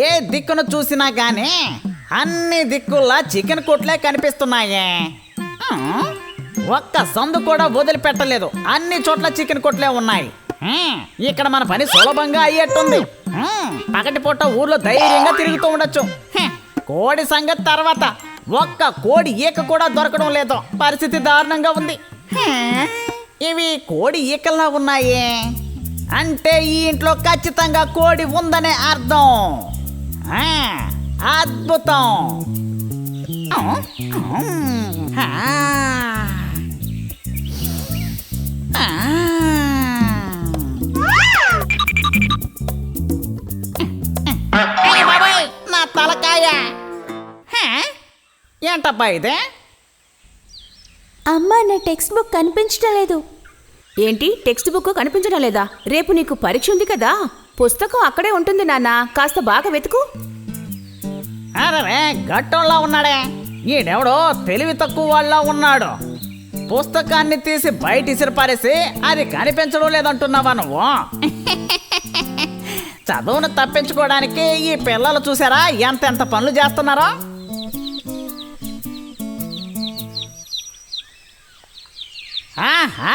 ఏ దిక్కును చూసినా గానీ అన్ని దిక్కుల్లా చికెన్ కొట్లే కనిపిస్తున్నాయే. ఒక్క సందు కూడా వదిలిపెట్టలేదు, అన్ని చోట్ల చికెన్ కొట్లే ఉన్నాయి. ఇక్కడ మన పని సులభంగా అయ్యేట్టుంది. పగటిపూట ఊర్లో ధైర్యంగా తిరుగుతూ ఉండొచ్చు. కోడి సంగతి తర్వాత, ఒక్క కోడి ఈక కూడా దొరకడం లేదు. పరిస్థితి దారుణంగా ఉంది. ఇవి కోడి ఈకల్లా ఉన్నాయే అంటే ఈ ఇంట్లో ఖచ్చితంగా కోడి ఉందనే అర్థం. అద్భుతం. నా తలకాయ ఏంటబ్బా ఇదే? అమ్మా, నా టెక్స్ట్ బుక్ కనిపించడం లేదు. ఏంటి టెక్స్ట్ బుక్ కనిపించడం లేదా? రేపు నీకు పరీక్ష ఉంది కదా, పుస్తకం అక్కడే ఉంటుంది నాన్న, కాస్త బాగా వెతుకు. అరే గట్టంలా ఉన్నాడే, ఈడెవడో తెలివి తక్కువ వాళ్ళ ఉన్నాడు. పుస్తకాన్ని తీసి బయట ఇసిరిపారేసి అది కనిపించడం లేదంటున్నావా నువ్వు? చదువును తప్పించుకోవడానికి ఈ పిల్లలు చూసారా ఎంతెంత పనులు చేస్తున్నారో. ఆహా,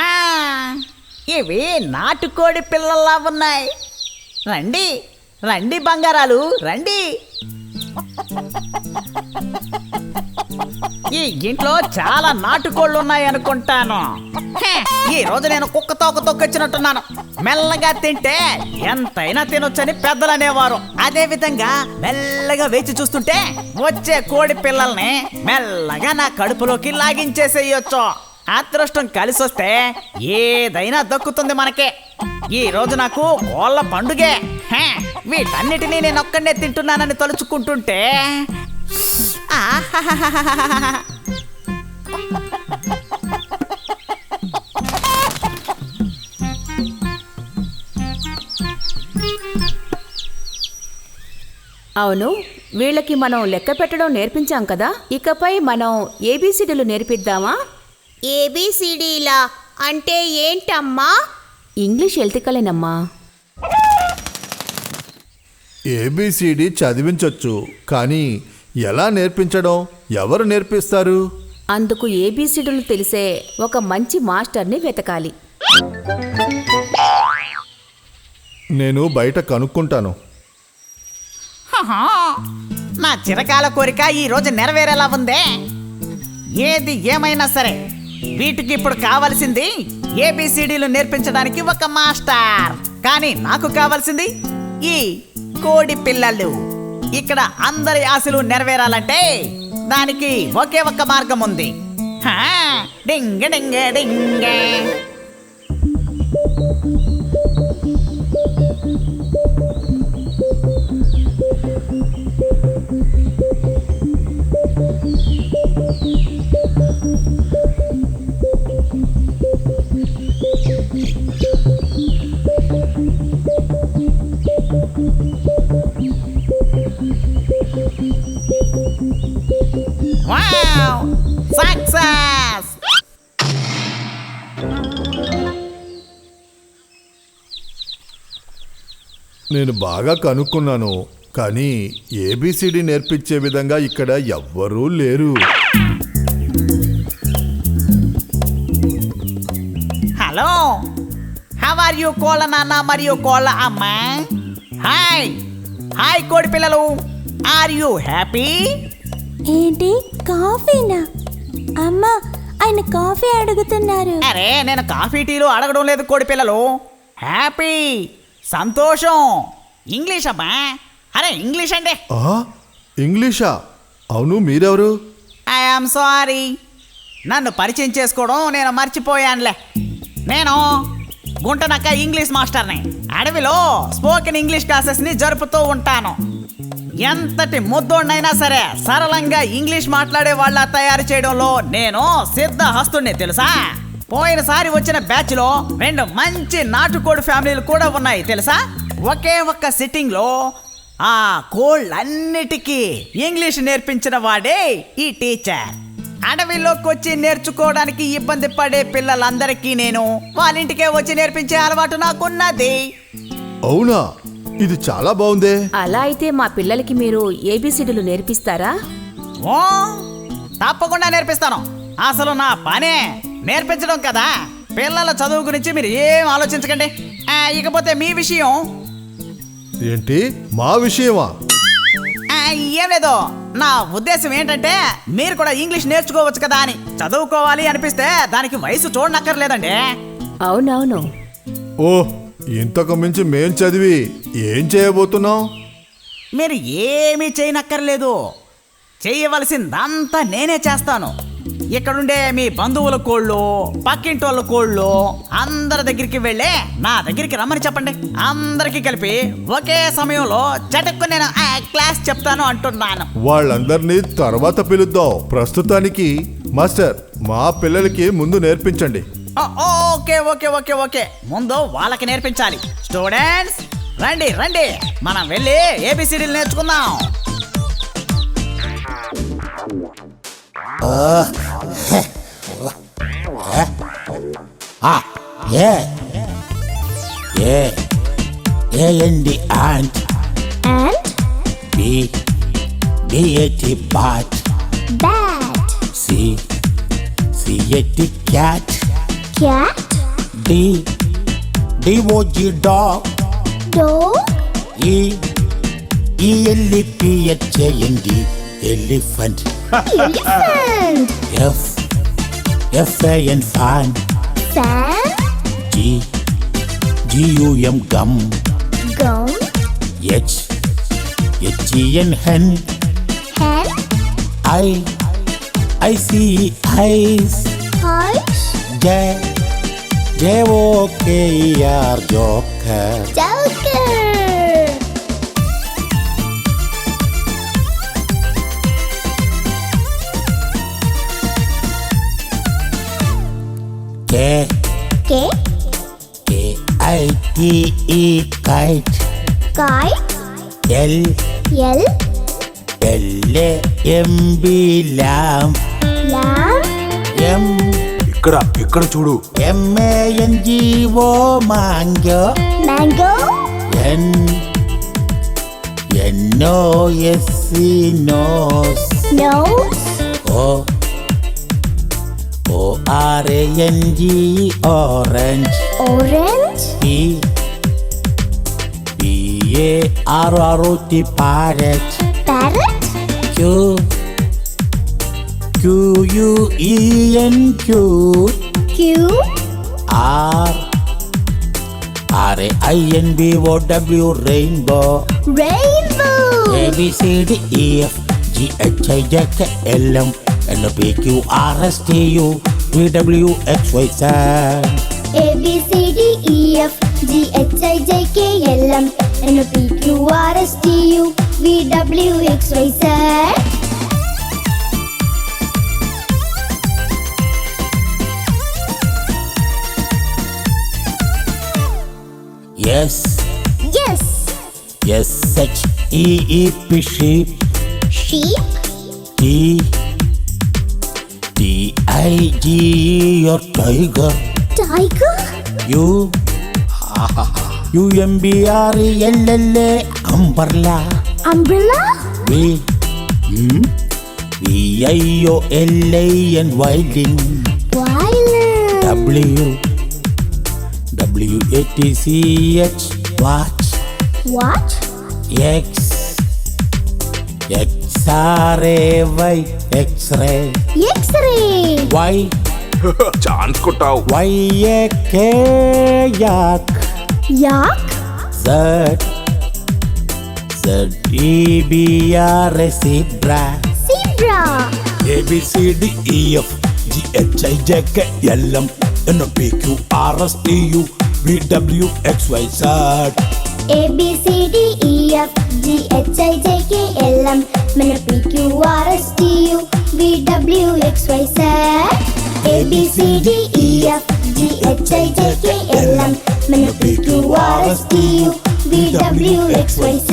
ఇవి నాటుకోడి పిల్లల్లా ఉన్నాయి. రండి రండి బంగారాలు రండి. ఈ ఇంట్లో చాలా నాటుకోళ్ళు ఉన్నాయి అనుకుంటాను. ఈ రోజు నేను కుక్క తోక తొక్కొచ్చినట్టున్నాను. మెల్లగా తింటే ఎంతైనా తినొచ్చని పెద్దలు అనేవారు. అదే విధంగా మెల్లగా వేచి చూస్తుంటే వచ్చే కోడి పిల్లల్ని మెల్లగా నా కడుపులోకి లాగించేసేయొచ్చు. అదృష్టం కలిసి వస్తే ఏదైనా దక్కుతుంది మనకే. ఈ రోజు నాకు కోళ్ళ పండుగే. వీటన్నిటినీ నేను ఒక్కడే తింటున్నానని తలుచుకుంటుంటే అవును, వీళ్ళకి మనం లెక్క పెట్టడం నేర్పించాం కదా, ఇకపై మనం ఏబిసిడీలు నేర్పిద్దామా? ఏబిసిడీలా అంటే ఏంటమ్మా? ఇంగ్లీష్ ఎల్తికలేనమ్మా. ఏబిసిడి చదివించొచ్చు, కానీ ఎలా నేర్పించడం, ఎవరు నేర్పిస్తారు? అందుకు ఏబిసిడీలు తెలిసే ఒక మంచి మాస్టర్ని వెతకాలి. నేను బయట కనుక్కుంటాను. నా చిరకాల కోరిక ఈ రోజు నెరవేరేలా ఉందే. ఏది ఏమైనా సరే వీటికి ఇప్పుడు కావాల్సింది ఏబిసిడీలు నేర్పించడానికి ఒక మాస్టర్. కానీ నాకు కావాల్సింది ఈ కోడి పిల్లలు. ఇక్కడ అందరి ఆశలు నెరవేరాలంటే దానికి ఒకే ఒక్క మార్గం ఉంది. డింగ డింగ డింగ. Wow! Success! నేను బాగా కనుక్కున్నాను, కానీ ఏబిసిడి నేర్పించే విధంగా ఇక్కడ ఎవ్వరూ లేరు. హలో, హౌ ఆర్ యూ కోళ్ళ నాన్న మరియు కోళ్ళ అమ్మ? హాయ్ హాయ్ కోడి పిల్లలు, ఆర్ యూ హ్యాపీ? ఏంటి, కాఫీనా? అమ్మా, ఆయన కాఫీ అడుగుతున్నారు. అరే నేను కాఫీ టీలు అడగడం లేదు కోడి పిల్లలు. హ్యాపీ, సంతోషం. ఇంగ్లీష్ అమ్మా. అరే ఇంగ్లీష్ అండి. ఇంగ్లీషా? అవును, మీరెవరు? ఐఎమ్ సారీ, నన్ను పరిచయం చేసుకోవడం నేను మర్చిపోయానులే. నేను గుంటనక్క ఇంగ్లీష్ మాస్టర్ని. అడవిలో స్పోకెన్ ఇంగ్లీష్ క్లాసెస్ని జరుపుతూ ఉంటాను. ఎంతటి ముద్దోడినైనా సరే సరళంగా ఇంగ్లీష్ మాట్లాడే వాళ్ళ తయారు చేయడంలో నేను సిద్ధహస్తుడిని తెలుసా. పోయినసారి వచ్చిన బ్యాచ్లో 2 మంచి నాటుకోడి ఫ్యామిలీలు కూడా ఉన్నాయి తెలుసా. ఒకే ఒక్క సిట్టింగ్లో ఆ కోళ్ళన్నిటికీ ఇంగ్లీష్ నేర్పించిన వాడే ఈ టీచర్. అడవిలోకి వచ్చి నేర్చుకోవడానికి ఇబ్బంది పడే పిల్లలందరికీ నేను వాళ్ళ ఇంటికే వచ్చి నేర్పించే అలవాటు నాకున్నది. అవునా? ఇది చాలా బాగుందే. అలా అయితే మా పిల్లలకి మీరు ఏబిసిడీలు నేర్పిస్తారా? ఓ తప్పకుండా నేర్పిస్తాను. అసలు నా పనే నేర్పించడం కదా. పిల్లల చదువు గురించి మీరు ఏం ఆలోచించకండి. ఇకపోతే మీ విషయం. ఏంటి మా విషయమా? ఏం లేదు, నా ఉద్దేశం ఏంటంటే మీరు కూడా ఇంగ్లీష్ నేర్చుకోవచ్చు కదా అని. చదువుకోవాలి అనిపిస్తే దానికి వయసు చూడనక్కర్లేదండి. అవునవును. ఓ ఇంతకు మించి మేం చదివి ఏం చేయబోతున్నాం? మీరు ఏమీ చేయనక్కర్లేదు. చేయవలసిందంతా నేనే చేస్తాను. ఇక్కడుండే మీ బంధువుల కోళ్ళు, పక్కింటోళ్ళ కోళ్ళు అందరి దగ్గరికి వెళ్ళి నా దగ్గరికి రమ్మని చెప్పండి. అందరికీ కలిపి ఒకే సమయంలో చటుక్కు నేను క్లాస్ చెప్తాను అంటున్నాను. వాళ్ళందరినీ తర్వాత పిలుద్దాం. ప్రస్తుతానికి మాస్టర్ మా పిల్లలకి ముందు నేర్పించండి. ఓకే ఓకే ఓకే ఓకే ముందు వాళ్ళకి నేర్పించాలి. స్టూడెంట్స్ రండి రండి, మనం వెళ్ళి ఏబిసిడీలు నేర్చుకుందాం. A and the ant. And B at the bat. bat. C at the cat. Cat. D was the dog. Dog. E L P H A N D elephant. Elephant. F A N fan. Fan. G U M gum. Gum. H E N hen. Hen. I see eyes. Eyes. J O K E R joker. Joker. K I T E kite. Kite. L L. A M B lamb. Lamb. ఇక్కడ చూడు. M A N G O mango. Mango. N O S E nose. Nose. O R A N G orange. Orange. P A R R O T parrot. Parrot. Q U E N Q. Q. R A I N B O W rainbow. Rainbow. A B C D E F G H I J K L M N O P Q R S T U V W X Y Z. A B C D E F G H I J K L M N O P Q R S T U V W X Y Z. Yes. Yes. S H E E P sheep. Sheep. T I G E or tiger. Tiger. U M B R E L L A umbrella. Umbrella. V I O L A N violin. Violin. W A T C H watch. What? X R A Y X-ray. X-ray. Y chance కొట్టావు. Y A K yak. Yak. Z E B R A zebra. Zebra. A B C D E F G H I J K L M N O P Q R S T U V W X Y Z. A B C D E F G H I J K L M N O P Q R S T U V W X Y Z. A B C D E F G H I J K L M N O P Q R S T U V W X Y Z.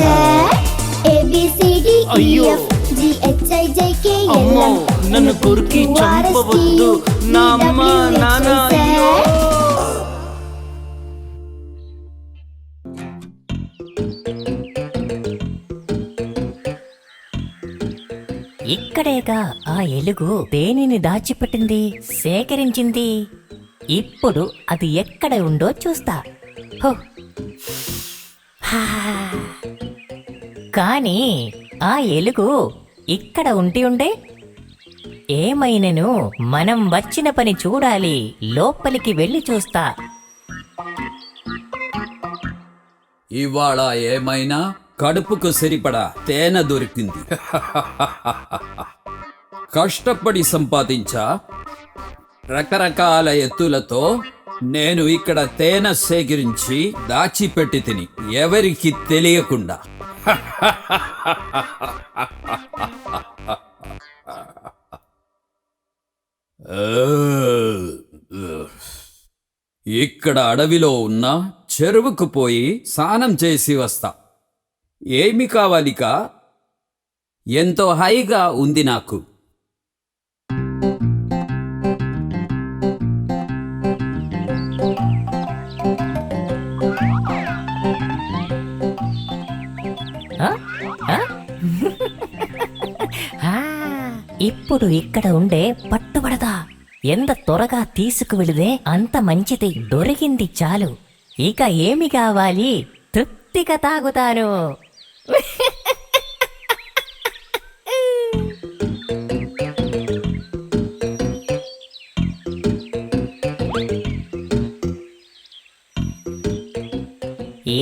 A B C D E F G H I J K L M నన్ను కొరికి చంపవద్దు నా అమ్మ నాన్న అయ్యో ఇక్కడేగా ఆ ఎలుగు దేనిని దాచిపెట్టింది, సేకరించింది. ఇప్పుడు అది ఎక్కడ ఉందో చూస్తా. హో. హా. కానీ ఆ ఎలుగు ఇక్కడ ఉండే ఏమైనను మనం వచ్చిన పని చూడాలి. లోపలికి వెళ్ళి చూస్తా. ఇవాళ ఏమైనా కడుపుకు సరిపడా తేనె దొరికింది. కష్టపడి సంపాదించా రకరకాల ఎత్తులతో నేను ఇక్కడ తేనె సేకరించి దాచిపెట్టి తిని ఎవరికి తెలియకుండా. ఇక్కడ అడవిలో ఉన్న చెరువుకు పోయి స్నానం చేసి వస్తా. ఏమి కావాలికా? ఎంతో హాయిగా ఉంది నాకు. ఆ? ఆ? ఆ, ఇప్పుడు ఇక్కడ ఉండే పట్టుబడదా. ఎంత త్వరగా తీసుకువెళితే అంత మంచిది. దొరికింది చాలు. ఇక ఏమి కావాలి? తృప్తిగా తాగుతాను.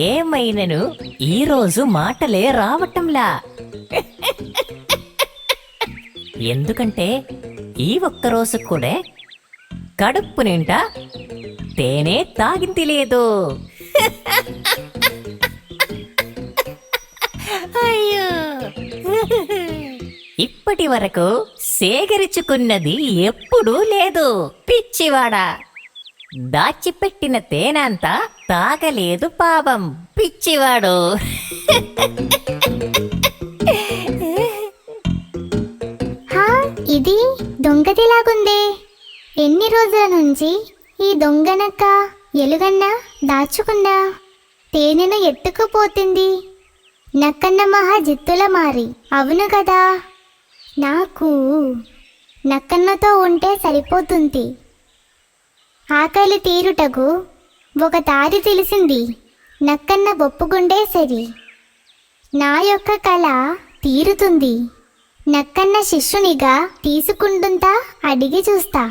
ఏమైనను ఈరోజు మాటలే రావటంలా. ఎందుకంటే ఈ ఒక్కరోజు కూడా కడుపు నిండా తేనె తాగింది లేదు. అయ్యో, ఇప్పటి వరకు సేకరించుకున్నది ఎప్పుడూ లేదు. పిచ్చివాడా, దాచిపెట్టిన తేనంతా తాగలేదు పాపం పిచ్చివాడు. హా, ఇది దొంగతిలాగుందే. ఎన్ని రోజుల నుంచి ఈ దొంగనక్క ఎలుగన్న దాచుకుందా తేనెను ఎత్తుకుపోతుంది. నక్కన్న మహా జిత్తుల మారి. అవును కదా, నాకు నక్కన్నతో ఉంటే సరిపోతుంది. ఆకలి తీరుటకు ఒక దారి తెలిసింది. నక్కన్న ఒప్పుకుండే సరి నా యొక్క కళ తీరుతుంది. నక్కన్న శిష్యునిగా తీసుకుంటుందా అడిగి చూస్తా.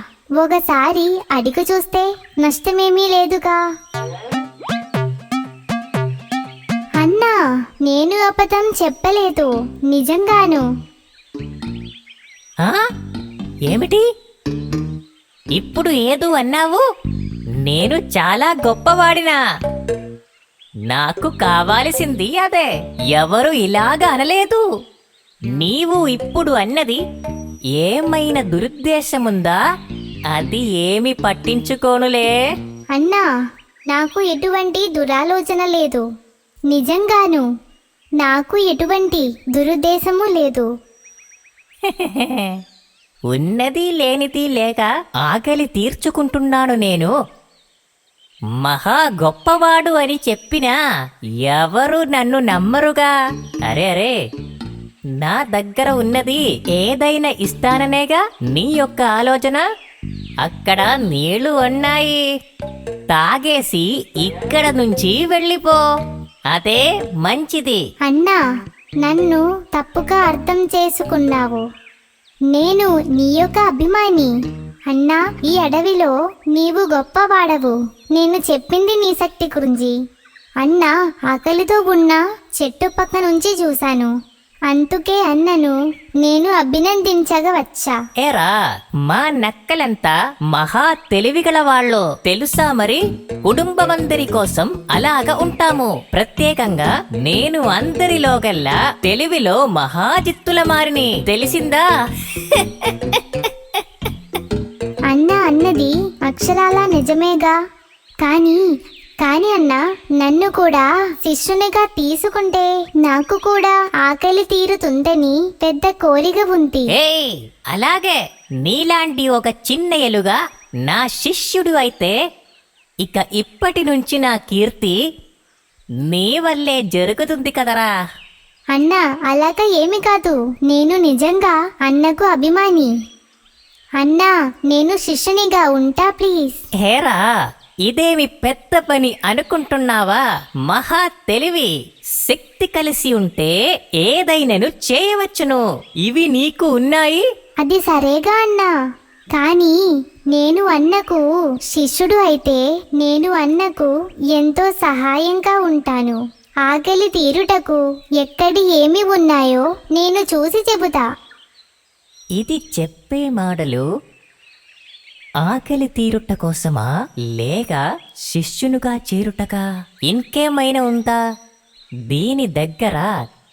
ఒకసారి అడిగి చూస్తే నష్టమేమీ లేదుగా. అన్నా, నేను అబద్ధం చెప్పలేదు, నిజంగాను. ఆ? ఏమిటి ఇప్పుడు ఏదో అన్నావు? నేను చాలా గొప్పవాడినా. నాకు కావాల్సింది అదే. ఎవరు ఇలాగా అనలేదు. నీవు ఇప్పుడు అన్నది ఏమైనా దురుద్దేశముందా? అది ఏమి పట్టించుకోనులే. అన్నా, నాకు ఎటువంటి దురాలోచన లేదు. నిజంగాను నాకు ఎటువంటి దురుద్దేశము లేదు. ఉన్నది లేనిది లేక ఆకలి తీర్చుకుంటున్నాను నేను. మహా గొప్పవాడు అని చెప్పినా ఎవరు నన్ను నమ్మరుగా. అరే అరే, నా దగ్గర ఉన్నది ఏదైనా ఇస్తాననేగా నీ యొక్క ఆలోచన. అక్కడ నీళ్లు ఉన్నాయి, తాగేసి ఇక్కడ నుంచి వెళ్ళిపో. అదే మంచిది. అన్నా, నన్ను తప్పుగా అర్థం చేసుకున్నావు. నేను నీ యొక్క అభిమాని. అన్నా, ఈ అడవిలో నీవు గొప్పవాడవు. నేను చెప్పింది నీ శక్తి గురించి. అన్నా ఆకలితో ఉన్న చెట్టు పక్క నుంచి చూశాను. అందుకే అన్నను నేను అభినందించగా వచ్చా. ఏరా, మా నక్కలంతా మహా తెలివిగల వాళ్ళు తెలుసా మరి? కుటుంబమందరి కోసం అలాగా ఉంటాము. ప్రత్యేకంగా నేను అందరిలోకెల్లా తెలివిలో మహాజిత్తుల మారిని, తెలిసిందా? అన్న అన్నది అక్షరాల నిజమేగా. కానీ అన్న, నన్ను కూడా శిష్యునిగా తీసుకుంటే నాకు కూడా ఆకలి తీరుతుందని పెద్ద కోరిక ఉంది. ఏయ్, అలాగే నీలాంటి ఒక చిన్న ఎలుగా నా శిష్యుడు అయితే ఇక ఇప్పటి నుంచి నా కీర్తి నీ వల్లే జరుగుతుంది కదరా. అన్నా అలాగా ఏమి కాదు, నేను నిజంగా అన్నకు అభిమాని. అన్నా నేను శిష్యునిగా ఉంటా ప్లీజ్. హేరా, ఇదేమి పెద్ద పని అనుకుంటున్నావా? మహా తెలివి, శక్తి కలిసి ఉంటే ఏదైనను చేయవచ్చును. ఇవి నీకు ఉన్నాయి. అది సరేగా అన్నా, కానీ నేను అన్నకు శిష్యుడు అయితే నేను అన్నకు ఎంతో సహాయంగా ఉంటాను. ఆకలి తీరుటకు ఎక్కడి ఏమి ఉన్నాయో నేను చూసి చెబుతా. ఇది చెప్పే మాటలు ఆకలి తీరుట కోసమా, లేక శిష్యునుగా చేరుటకా? ఇంకేమైనా ఉందా? దీని దగ్గర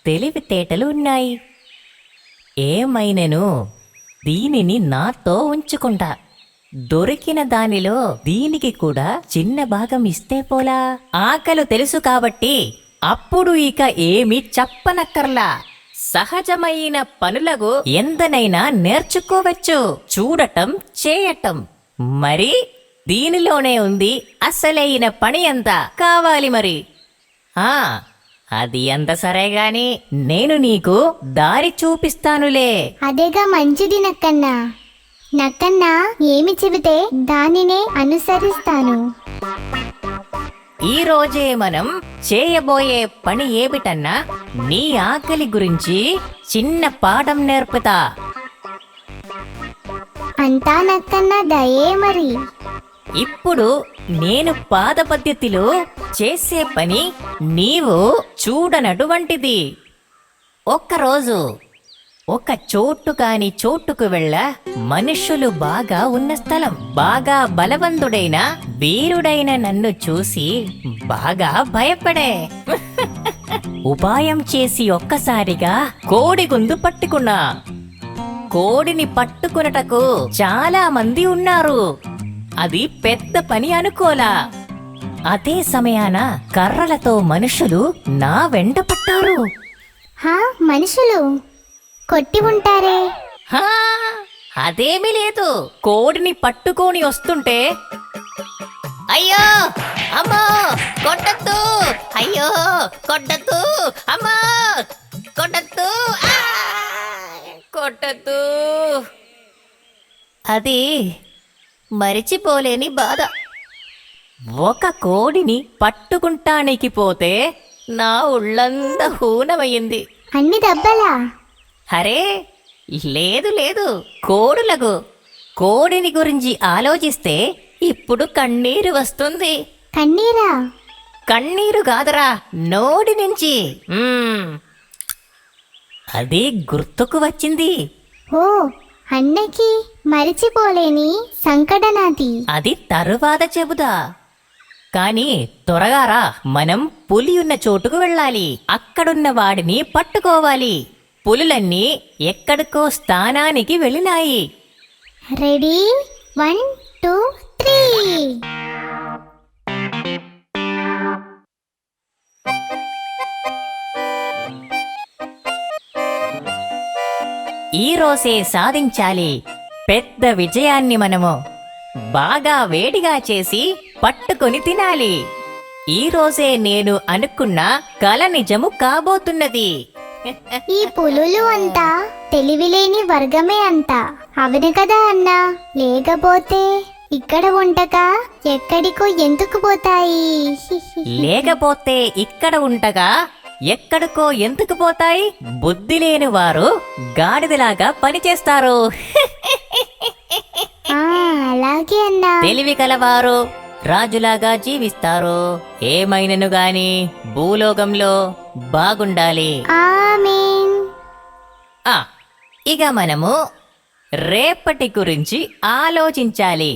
తెలివితేటలు ఉన్నాయి. ఏమైనను దీనిని నాతో ఉంచుకుంటా. దొరికిన దానిలో దీనికి కూడా చిన్న భాగం ఇస్తే పోలా. ఆకలి తెలుసు కాబట్టి అప్పుడు ఇక ఏమి చెప్పనక్కర్లా. సహజమైన పనులకు ఎంతనైనా నేర్చుకోవచ్చు, చూడటం చేయటం. మరి దీనిలోనే ఉంది అసలైన పని అంతా. కావాలి మరి. అది అంత సరే గాని నేను నీకు దారి చూపిస్తానులే. అదేగా మంచిది నక్కన్నా. నక్కన్నా ఏమి చెబితే దానినే అనుసరిస్తాను. ఈ రోజే మనం చేయబోయే పని ఏమిటన్నా, నీ ఆకలి గురించి చిన్న పాఠం నేర్పుతా. అంతా నక్కన్నా దయే మరి. ఇప్పుడు నేను పాద పద్ధతిలో చేసే పని నీవు చూడనటువంటిది. ఒక్కరోజు ఒక చోటు కాని చోటుకు వెళ్ళ మనుషులు బాగా ఉన్న స్థలం. బాగా బలవంతుడైన వీరుడైన నన్ను చూసి బాగా భయపడే. ఉపాయం చేసి ఒక్కసారిగా కోడి గొంతు పట్టుకున్నా. కోడిని పట్టుకునటకు చాలా మంది ఉన్నారు. అది పెద్ద పని అనుకోలా. అదే సమయాన కర్రలతో మనుషులు నా వెంట పట్టారు. మనుషులు కొట్టి ఉంటారే. అదేమీ లేదు. కోడిని పట్టుకొని వస్తుంటే, అయ్యో అమ్మో కొట్టద్దు, అయ్యో కొట్టద్దు, అమ్మా కొట్టద్దు, కొట్టద్దు. అది మరిచిపోలేని బాధ. ఒక కోడిని పట్టుకుంటానికి పోతే నా ఉళ్ళంతా హూనమయ్యింది. అన్ని దెబ్బలా? అరే లేదు లేదు, కోడులకు. కోడిని గురించి ఆలోచిస్తే ఇప్పుడు కన్నీరు వస్తుంది. కన్నీరా? కన్నీరు కాదురా, నోటి నుంచి. అది గుర్తుకు వచ్చింది. ఓ, అన్నకి మరిచిపోలేని సంకటనాది. అది తరువాత చెబుతా. కాని త్వరగా రా, మనం పులి ఉన్న చోటుకు వెళ్ళాలి. అక్కడున్న వాడిని పట్టుకోవాలి. పులులన్నీ ఎక్కడికో స్థానానికి వెళ్ళినాయి. రెడీ, 1 2 3. ఈ రోజే సాధించాలి పెద్ద విజయాన్ని. మనము బాగా వేడిగా చేసి పట్టుకొని తినాలి. ఈ రోజే నేను అనుకున్న కల నిజము కాబోతున్నది. ఈ పులులు అంతా తెలివిలేని వర్గమే అంతా. అవును కదా అన్నా? లేకపోతే ఇక్కడ ఉండగా ఎక్కడికో ఎందుకు పోతాయి? లేకపోతే ఇక్కడ ఉండగా ఎక్కడికో ఎందుకు పోతాయి? బుద్ధి లేని వారు గాడిదలాగా పనిచేస్తారు. అలాగే అన్నా. తెలివి కలవారు రాజులాగా జీవిస్తారు. ఏమైనను గాని భూలోకంలో బాగుండాలి. ఆమేన్. ఇక మనము రేపటి గురించి ఆలోచించాలి.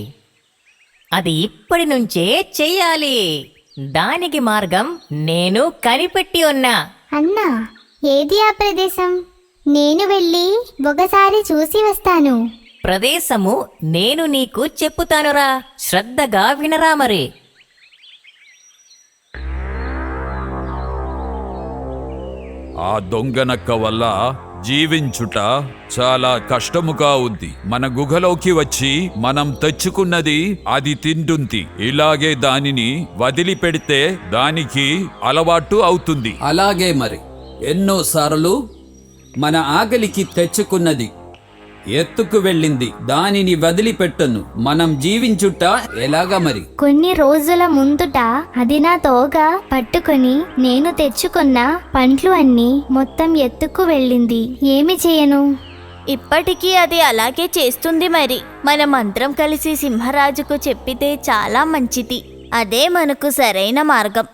అది ఇప్పటి నుంచే చెయ్యాలి. దానికి మార్గం నేను కనిపెట్టి ఉన్నా. అన్నా, ఏది ఆ ప్రదేశం? నేను వెళ్ళి ఒకసారి చూసి వస్తాను. ప్రదేశము నేను నీకు చెప్పుతానురా, శ్రద్ధగా వినరా మరి. ఆ దొంగనక్క వల్ల జీవించుట చాలా కష్టముగా ఉంది. మన గుహలోకి వచ్చి మనం తెచ్చుకున్నది అది తింటుంది. ఇలాగే దానిని వదిలిపెడితే దానికి అలవాటు అవుతుంది. అలాగే మరి ఎన్నోసార్లు మన ఆకలికి తెచ్చుకున్నది ఎత్తుకు వెళ్ళింది, దానిని వదిలిపెట్టను. మనం జీవించుట ఎలాగా మరి? కొన్ని రోజుల ముందుట అది నా తోక పట్టుకొని నేను తెచ్చుకున్న పండ్లు అన్నీ మొత్తం ఎత్తుకు వెళ్ళింది. ఏమి చేయను? ఇప్పటికీ అది అలాగే చేస్తుంది. మరి మనమందరం కలిసి సింహరాజుకు చెప్పితే చాలా మంచిది. అదే మనకు సరైన మార్గం.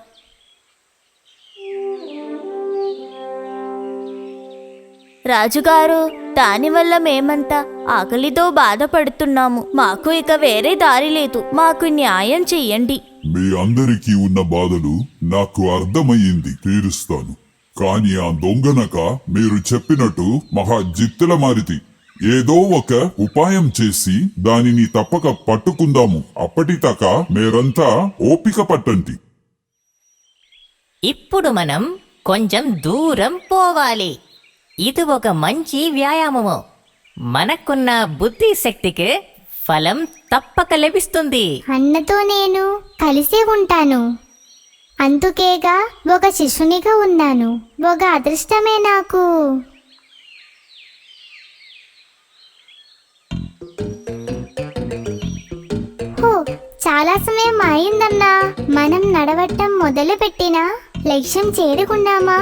రాజుగారు, దానివల్ల మేమంతా ఆకలితో బాధపడుతున్నాము. మాకు ఇక వేరే దారి లేదు. మాకు న్యాయం చెయ్యండి. మీ అందరికీ ఉన్న బాధలు నాకు అర్థమయ్యింది, తీరుస్తాను. కాని ఆ దొంగనక మీరు చెప్పినట్టు మహా జిత్తుల మారితి. ఏదో ఒక ఉపాయం చేసి దానిని తప్పక పట్టుకుందాము. అప్పటిదాకా మీరంతా ఓపిక పట్టండి. ఇప్పుడు మనం కొంచెం దూరం పోవాలి. ఇది ఒక మంచి వ్యాయామము. మనకున్న బుద్ధి శక్తికి ఫలం తప్పక లభిస్తుంది. అన్నతో నేను కలిసే ఉంటాను. అందుకేగా ఒక శిశునిగా ఉన్నాను. ఒక అదృష్టమే నాకు. హో, చాలా సమయం అయిందన్నా. మనం నడవటం మొదలు పెట్టినా లక్ష్యం చేరుకున్నామా?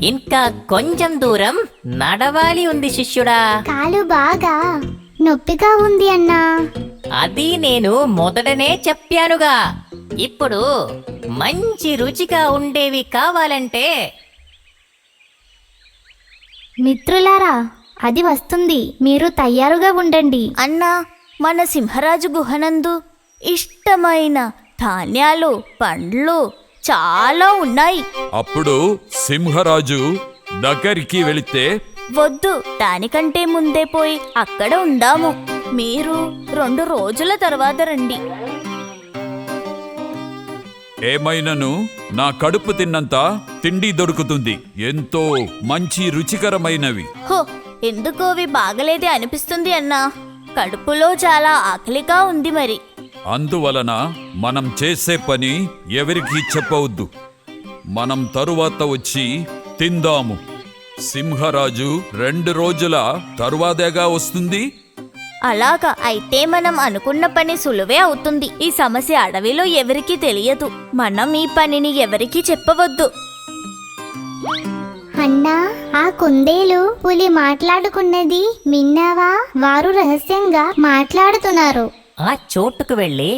ఇంకా కొంచెం దూరం నడవాలి ఉంది శిష్యుడా. కాలు బాగా నొప్పిగా ఉంది అన్నా. అది నేను మొదటనే చెప్పానుగా. ఇప్పుడు మంచి రుచిగా ఉండేవి కావాలంటే మిత్రులారా, అది వస్తుంది. మీరు తయారుగా ఉండండి. అన్నా, మన సింహరాజు గుహనందు ఇష్టమైన ధాన్యాలు, పండ్లు చాలా ఉన్నాయి. అప్పుడు సింహరాజు దగ్గరికి వెళితే, వద్దు, దానికంటే ముందే పోయి అక్కడ ఉందాము. మీరు 2 రోజుల తర్వాత రండి. ఏమైనను నా కడుపు తిన్నంత తిండి దొరుకుతుంది. ఎంతో మంచి రుచికరమైనవి. హో, ఎందుకో అవి బాగలేదే అనిపిస్తుంది అన్నా. కడుపులో చాలా ఆకలిగా ఉంది. మరి అందువలన మనం చేసే పని ఎవరికీ చెప్పవద్దు. మనం తరువాత వచ్చి తిందాము. సింహరాజు 2 రోజుల తరువాతేగా వస్తుంది. అలాగా అయితే మనం అనుకున్న పని సులువే అవుతుంది. ఈ సమస్య అడవిలో ఎవరికీ తెలియదు. మనం ఈ పనిని ఎవరికీ చెప్పవద్దు. అన్నా, ఆ కుందేలు పులి మాట్లాడుకున్నది విన్నావా? వారు రహస్యంగా మాట్లాడుతున్నారు. ఆ చోటుకు వెళ్ళి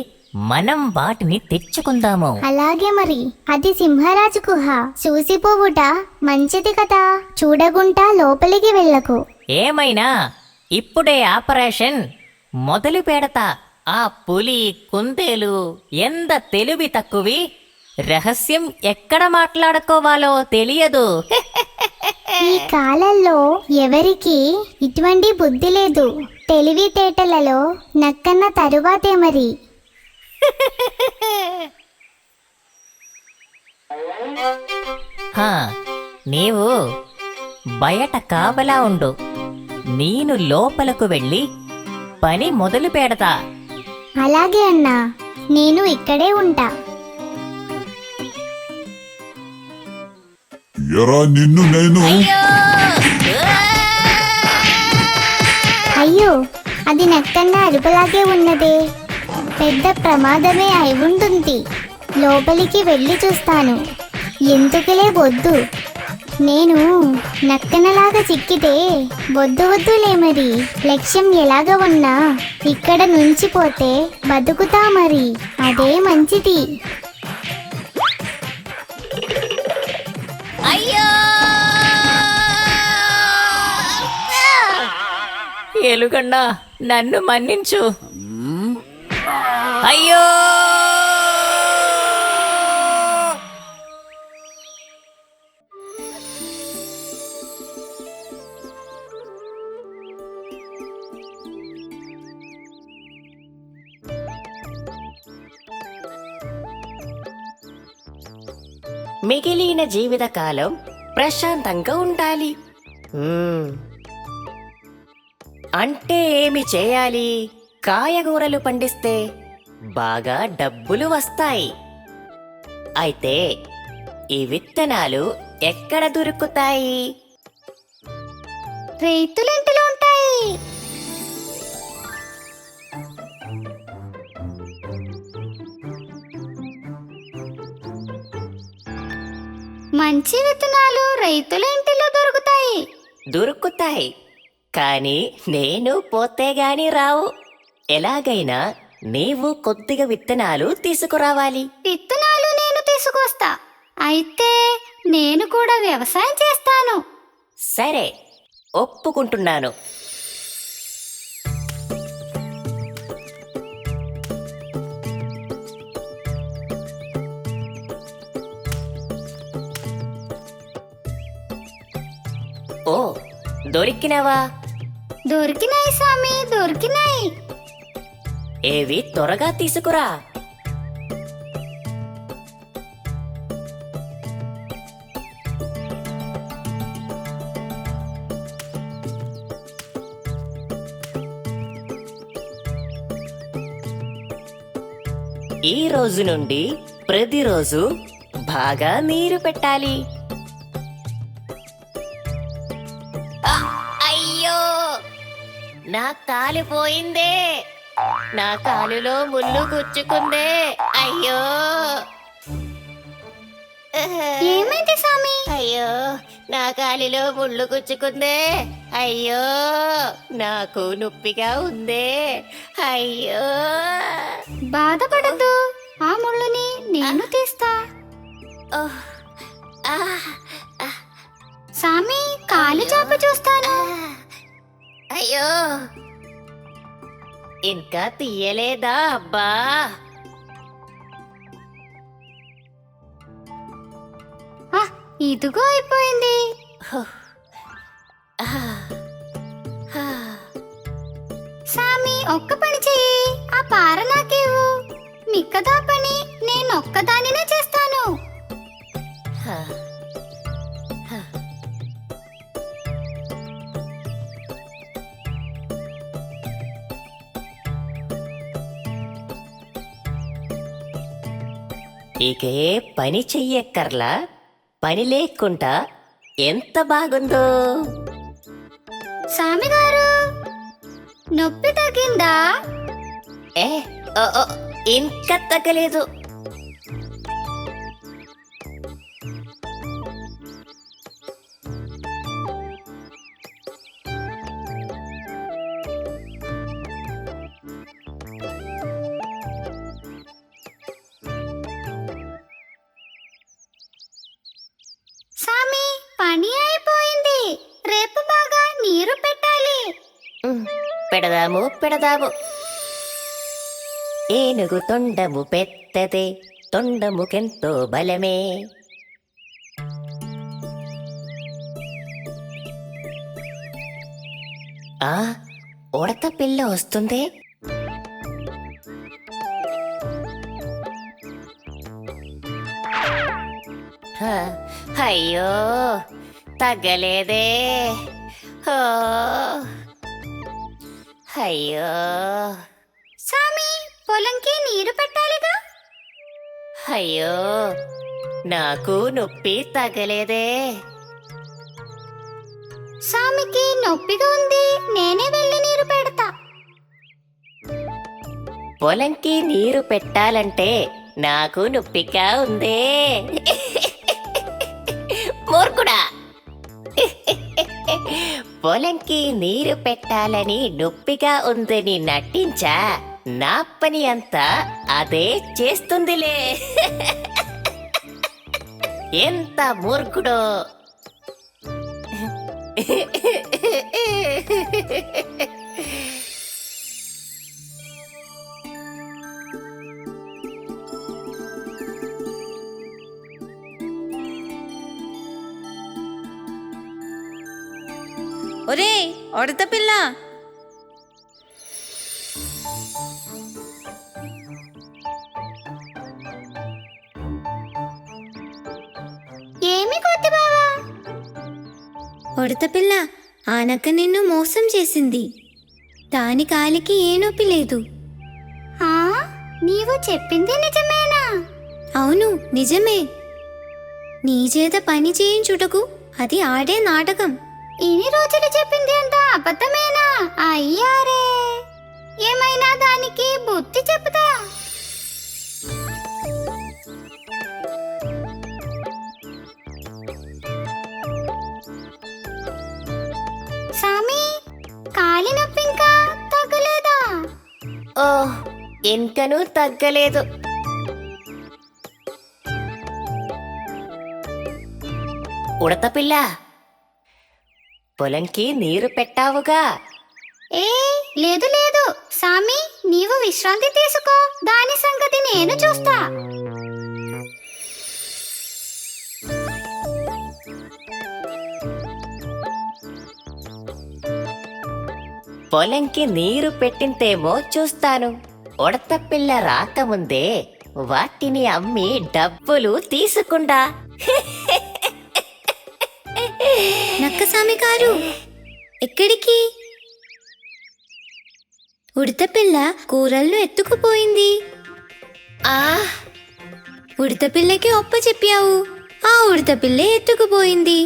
మనం వాటిని తెచ్చుకుందాము. అలాగే మరి. అది సింహరాజు గుహ. చూసిపోవుట మంచిది కదా. చూడగుంటా లోపలికి వెళ్ళకు. ఏమైనా ఇప్పుడే ఆపరేషన్ మొదలు పెడతా. ఆ పులి కుందేలు ఎంత తెలివి తక్కువి. రహస్యం ఎక్కడ మాట్లాడుకోవాలో తెలియదు. ఈ కాలంలో ఎవరికి ఇటువంటి బుద్ధి లేదు. తెలివితేటలలో నక్కన్న తరువాతే మరి. హా, నీవు బయట కాపలా ఉండు. నేను లోపలకు వెళ్ళి పని మొదలు పెడతా. అలాగే అన్నా, నేను ఇక్కడే ఉంటా. ఎరా నిన్ను నేను అయ్యో, అది నక్కన్న అరుపులాగే ఉన్నదే. పెద్ద ప్రమాదమే అయి ఉంటుంది. లోపలికి వెళ్ళి చూస్తాను. ఎందుకులే వద్దు. నేను నక్కనలాగా చిక్కితే వద్దులే మరి. లక్ష్యం ఎలాగ ఉన్నా ఇక్కడ నుంచి పోతే బతుకుతా మరి. అదే మంచిది. అయ్యో, ఎలుగన్నా, నన్ను మన్నించు. అయ్యో, మిగిలిన జీవితకాలం ప్రశాంతంగా ఉండాలి. అంటే ఏమి చేయాలి? కాయగూరలు పండిస్తే బాగా డబ్బులు వస్తాయి. అయితే ఈ విత్తనాలు ఎక్కడ దొరుకుతాయి? రైతులింటిలో ఉంటాయి. మంచి విత్తనాలు రైతుల ఇంటిలో దొరుకుతాయి. దొరుకుతాయి, కానీ నేను పోతే గాని రావు. ఎలాగైనా నీవు కొద్దిగా విత్తనాలు తీసుకురావాలి. విత్తనాలు నేను తీసుకొస్తా. అయితే నేను కూడా వ్యవసాయం చేస్తాను. సరే, ఒప్పుకుంటున్నాను. ఓ, దొరికినవా? దొరికినాయి స్వామి, దొరికినాయి. ఏవి త్వరగా తీసుకురా. ఈ రోజు నుండి ప్రతిరోజు బాగా నీరు పెట్టాలి. అయ్యో, నా కాలిపోయిందే. నా కాలులో ముళ్ళు గుచ్చుకుందే. అయ్యో, ఏమైంది స్వామి? అయ్యో, నా కాలిలో ముళ్ళు గుచ్చుకుందే. అయ్యో, నాకు నొప్పిగా ఉందే. అయ్యో, బాధపడద్దు, ఆ ముళ్ళుని నేను తీస్తా. స్వామి, కాలు చాప చూస్తాను. అయ్యో, ఇంకా తీయలేదా? అబ్బా, ఇదిగో అయిపోయింది. సామి, ఒక్క పని చెయ్యి, ఆ పార నాకేవు. మిక్కదా పని నేను ఒక్కదానినే చేస్తాను. ఇకే పని చెయ్యక్కర్లా, పని లేకుండా ఎంత బాగుందో. సామి గారు, నొప్పి తగ్గిందా? ఏ, ఇంకా తగ్గలేదు. సామి, పని అయిపోయింది. రేపు బాగా నీరు పెట్టాలి. పెడదాము పెడదాము. ఏనుగు తొండము పెద్దదే, తొండముకెంతో బలమే. ఆ, ఉడత పిల్ల వస్తుంది. అయ్యో, తగ్గలేదే. అయ్యో, సామి, పొలంకి నీరు పెట్టాలిగా. అయ్యో, నాకు నొప్పి తగ్గలేదే. సామికి నొప్పిగా ఉంది, నేనే వెళ్ళి నీరు పెడతా. పొలంకి నీరు పెట్టాలంటే నాకు నొప్పిగా ఉందే. మూర్ఖుడా, పొలంకి నీరు పెట్టాలని నొప్పిగా ఉందని నటించా. నా పని అంతా అదే చేస్తుందిలే. ఎంత మూర్ఖుడో. ఒరే ఉడత పిల్ల, ఏమి కొత్త బావా? ఉడత పిల్ల, ఆనక నిన్ను మోసం చేసింది. దాని కాలికి ఏ నొప్పి లేదు. నీవు చెప్పింది నిజమేనా? అవును, నిజమే. నీ చేత పని చేయించుటకు అది ఆడే నాటకం. ఇన్ని రోజులు చెప్పింది అంతా అబద్ధమేనా? అయ్యారే, ఏమైనా దానికి బుద్ధి చెప్పుతా. సామి, కాలి నొప్పి ఇంకా తగ్గలేదా? ఓ ఇంకనూ తగ్గలేదు. ఉడత పిల్ల, పొలంకి నీరు పెట్టావుగా? ఏ లేదు లేదు సామి, నీవు విశ్రాంతి తీసుకో, దాని సంగతి నేను చూస్తా. పొలంకి నీరు పెట్టింతేమో చూస్తాను. ఉడత పిల్ల రాకముందే వాటిని అమ్మి డబ్బులు తీసుకుంటా. నక్కసామి గారు, ఎక్కడికి? ఉడత పిల్ల కూరలను ఎత్తుకుపోయింది. ఉడత పిల్లకి ఒప్ప చెప్పావు, ఆ ఉడత పిల్ల ఎత్తుకుపోయింది.